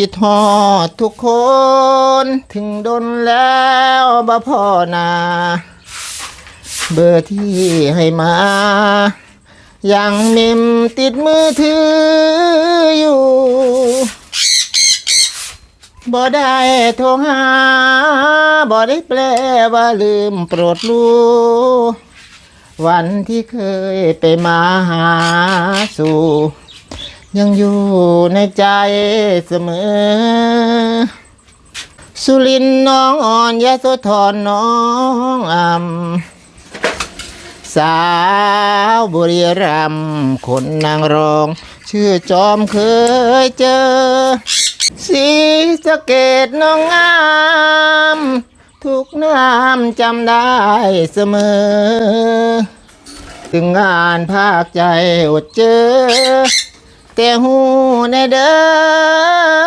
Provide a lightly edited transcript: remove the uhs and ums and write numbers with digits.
คิดฮอดทุกคนถึงดนแล้วบ่พอนาเบอร์ที่ให้มายังเมมติดมือถืออยู่บ่ได้โทรหาบ่ได้แปลว่าลืมโปรดรู้วันที่เคยไปมาหาสู่ยังอยู่ในใจเสมอสุรินทร์น้องอ่อนยโสธรน้องสาวบุรีรัมย์คนนางรองชื่อจอมเคยเจอศรีสะเกษน้องงามทุกน้ำจำได้เสมอถึงงานภาคใจอดเจอแต่หูในเด้อ